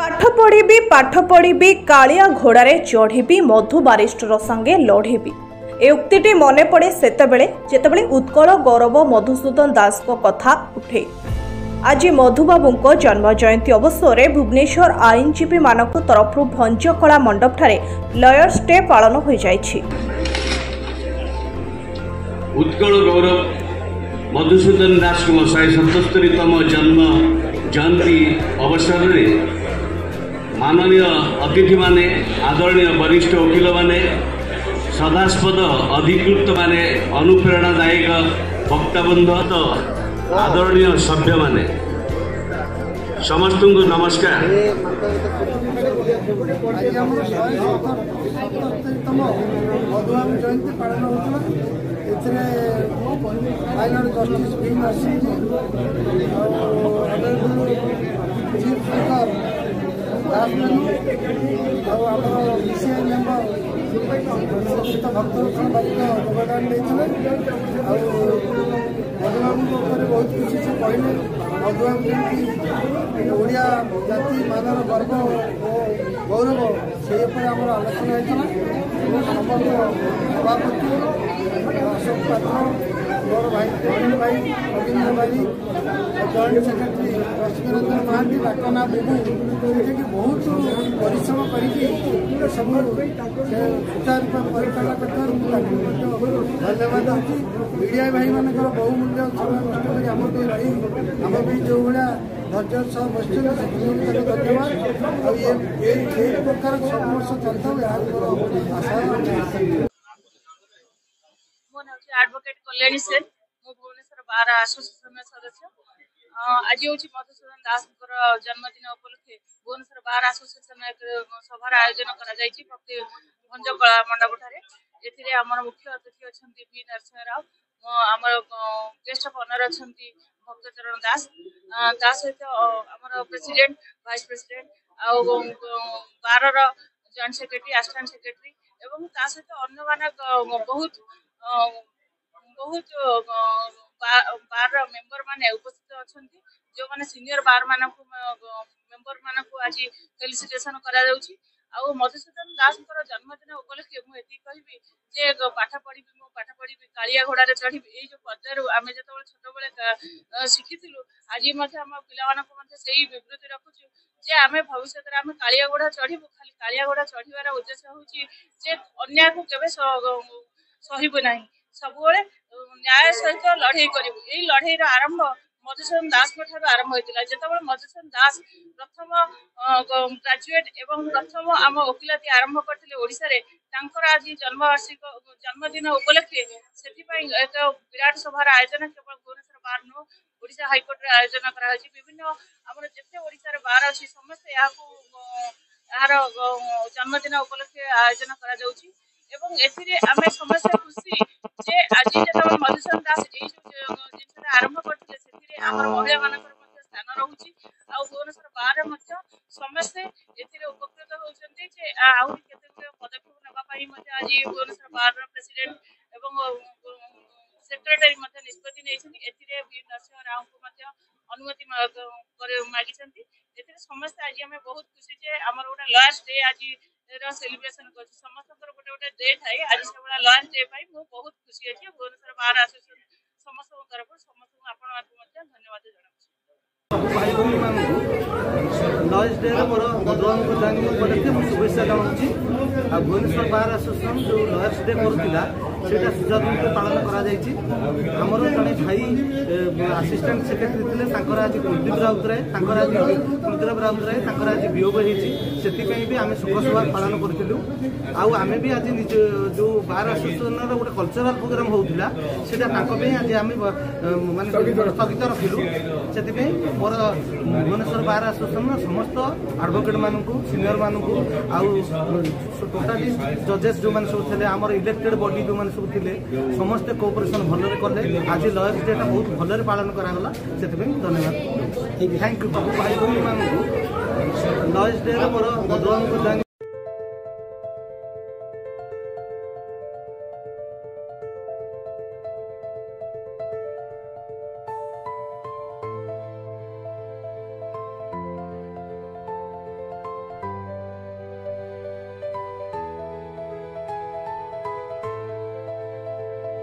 ପାଠ ପଢ଼ିବି କାଳିଆ ଘୋଡ଼ାରେ ଚଢ଼ିବି ମଧୁ ବାରିଷ୍ଟର ସାଙ୍ଗେ ଲଢ଼ିବି। ଏ ଉକ୍ତିଟି ମନେ ପଡ଼େ ସେତେବେଳେ ଯେତେବେଳେ ଉତ୍କଳ ଗୌରବ ମଧୁସୂଦନ ଦାସଙ୍କ କଥା ଉଠେ। ଆଜି ମଧୁବାବୁଙ୍କ ଜନ୍ମ ଜୟନ୍ତୀ ଅବସରରେ ଭୁବନେଶ୍ୱର ଆଇନଜୀବୀମାନଙ୍କ ତରଫରୁ ଭଞ୍ଜକଳା ମଣ୍ଡପଠାରେ ଲୟର୍ସ ଡେ ପାଳନ ହୋଇଯାଇଛି। ଉତ୍କଳ ଗୌରବ ମଧୁସୂଦନ ଦାସଙ୍କ 177ତମ ଜନ୍ମ ଜୟନ୍ତୀ ଅବସରରେ माननीय अतिथि माने आदरणीय वरिष्ठ वकिल माने सदास्पद अधिकृत माने अनुप्रेरणादायक वक्ताबंध आदरणीय सभ्य माने समस्त को नमस्कार। भक्तभूषण बालिक योगदान देते मधुबाबू बहुत खुशी से कहले मधुबाबू ओडिया जाति मानर गर्व और गौरव से आम आलोचना होता सभापति अशोक पात्र मोर भाई अनिल भाई रवीन्द्र भाई जॉइंट सेक्रेटरी लक्ष्मीरंजन महांती डाकना बुबू ये बहुत परिश्रम करके सब सुचारू परिचालन कर धन्यवाद दूसरी मीडिया भाई मान बहुमूल्य समय नष्ट कर आम भी जो भाया धैर्य सह बस धन्यवाद प्रकार सब वर्ष चलता आशा। एडवोकेट कल्याणी सेन मु भुवनेश्वर बार एसोसिएशन सदस्य आज हूँ मधुसूदन दास जन्मदिन उपलक्षे भुवनेश्वर बार एसोसिएशन एक सभार आयोजन कर भंजकला मंडप ठारे आम मुख्य अतिथि अच्छा पी नरसिंह राव आम गेस्ट ऑफ ऑनर अच्छा भक्तचरण दास सहित आम प्रेसिडेंट वाइस प्रेसिडेंट बार जॉइंट सेक्रेटरी असिस्टेंट सेक्रेटरी एवं सहित अन्य मान बहुत बहुत बार मेंबर माने उपस्थित अच्छा जो माने सीनियर बार मान मेंबर मान आज फेलिसिटेशन करा मधुसूदन दास जन्मदिन उपलक्षे मुझे कहबी जे पाठ पढ़ी कालिया घोड़ा चढ़ी ये जो पर्यायर आम जो छोट बड़े शिखिलु आज आम पिला से विवृत्ति रखुचु जे आम भविष्य में आम कालिया घोड़ा चढ़ू खाली कालिया घोड़ा चढ़ार उद्देश्य हूँ अन्याय को केवे सहबू ना सब न्याय सहित लड़े करूँ यही लड़े आरंभ मधुसूदन दास आरंभ होता जो मधुसूदन दास प्रथम ग्रेजुएट एवं प्रथम आम वकिलाती आरंभ करते आज जन्मदिन उपलक्षे से एक विराट सभार आयोजन केवल भुवनेश्वर बार नुह ओडिशा हाइकोर्ट आयोजन कर विभिन्न आम जिते ओडिशा बार अच्छी समस्त यार जन्मदिन उपलक्षे आयोजन कर आम समस्त खुशी जे आज जो मधुसूदन दास जिन आरंभ करते महिला मान स्थान रोचे भुवनेश्वर बार समस्ते उपकृत होती आहरी केत पदक्षेप नापी आज भुवनेश्वर बार प्रेसिडेंट एवं सेक्रेटरी निष्पत्ति नहीं नरसिंह राव को अनुमति मागी समस्ते आज आम बहुत खुशी जे आम गोटे लयर्स डे आज सेलिब्रेशन कर समस्त गोटे गोटे डे थाए आज से लयर्स डे बहुत खुशी अच्छी भुवनेश्वर बार एसोसिएशन समस्त तरफ समस्त धन्यवाद जनाऊँ भाई भूमि मानू लयर्स डे मोर मधुबाबू जन्म उपलक्षे मुझे शुभेच्छा जनाऊँ आ भुवनेश्वर बार एसोसिएशन जो लयर्स डे करूला से सुचारू पालन करमर जड़े भाई आसिस्टेंट सेक्रेटरी थे आज कुलदीप राउतराय आज कुलदीप राउतराय आज वियोग होती आम शोकसभा पालन करूँ आम भी आज निज जो बार एसोसिएशन गोटे कल्चराल प्रोग्राम होता से आज आम मान स्थगित रखिलु से मोर भुवनेश्वर बार एसोसिएशन समस्त एडवोकेट मानू सीनियर मानू टोटाली जजेस जो मैंने सब थे आम इलेक्टेड बॉडी जो सब थे समस्ते कोऑपरेशन भलरे कले आज लयर्स डेटा बहुत भलरे पालन करागला से धन्यवाद थैंक यू सब भाई भूमि मानू liars day more Madhubabu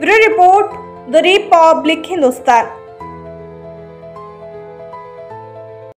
bureau report the Republic Hindustan.